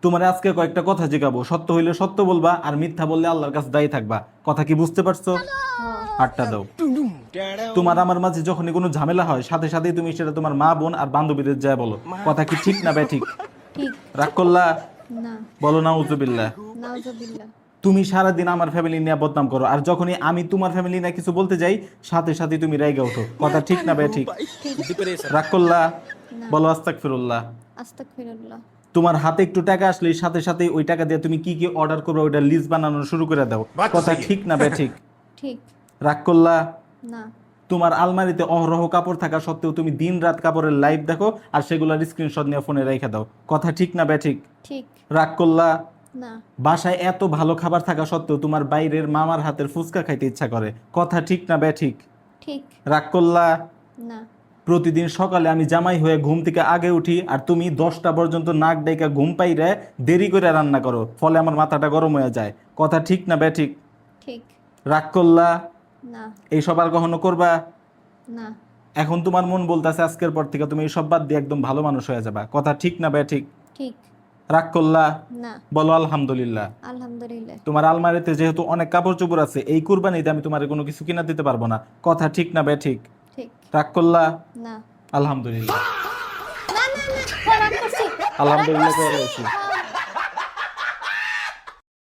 তোমার আজকে কয়েকটা কথা জিগাবো, সত্য হইলে সত্য বলবা, আর মিথ্যা বললে আল্লাহর কাছে দায়ী থাকবা। কথা কি বুঝতে পারছো? হাতটা দাও। তোমার আমার মাঝে যখনই কোনো ঝামেলা হয়, সাথে সাথেই তুমি সেটা তোমার মা বোন আর বান্ধবীদের যায় বলো। কথা কি ঠিক না ঠিক? ঠিক। রাগ করলা? না। বলো নাউজুবিল্লাহ। নাউজুবিল্লাহ। তুমি সারাদিন আমার ফ্যামিলি নিয়ে বদনাম করো, আর যখনই আমি তোমার ফ্যামিলি নিয়ে কিছু বলতে যাই, সাথে সাথে তুমি রেগে ওঠো। কথা ঠিক না ঠিক? ঠিক। রাগ করলা? না। বলো আস্তাগফিরুল্লাহ। আস্তাগফিরুল্লাহ। তোমার হাতে একটু টাকা আসলেই সাথে সাথে ওই টাকা দিয়ে তুমি কি কি অর্ডার করবে ওইটা লিস্ট বানানো শুরু করে দাও। কথা ঠিক না ঠিক? ঠিক। রাগ করলা? না। তোমার আলমারিতে অহরহ কাপড় থাকা সত্ত্বেও তুমি দিন রাত কাপড়ের লাইভ দেখো, আর সেগুলোর স্ক্রিনশট নিয়ে ফোনে রেখে দাও। কথা ঠিক না ঠিক? ঠিক। রাগ করলা? না। বাসায় এত ভালো খাবার থাকা সত্ত্বেও তোমার বাইরের মামার হাতের ফুচকা খাইতে ইচ্ছা করে। কথা ঠিক না ঠিক? ঠিক। রাগ করলা? না। প্রতিদিন সকালে আমি জামাই হয়ে ঘুম থেকে আগে উঠি, আর তুমি 10টা পর্যন্ত নাক ডাইকা ঘুম পাইরে দেরি করে রান্না করো, ফলে আমার মাথাটা গরম হয়ে যায়। কথা ঠিক না ঠিক? ঠিক। রাগ করলা? না। এইসব আর কখনো করবা? না। এখন তোমার মন বলতেছে আজকের পর থেকে তুমি এইসব বাদ দিয়ে একদম ভালো মানুষ হয়ে যাবা। কথা ঠিক না ঠিক? ঠিক। রাগ করলা? না। বলো আলহামদুলিল্লাহ। আলহামদুলিল্লাহ। তোমার আলমারিতে যেহেতু অনেক কাপড় চোপড় আছে, এই কুরবানিতে আমি তোমার কোনো কিছু কিনা দিতে পারবো না। কথা ঠিক না ঠিক? ঠিক। রাগ করলা? না। আলহামদুলিল্লাহ। না না না, রাগ করছি। আলহামদুলিল্লাহ করে রয়েছি।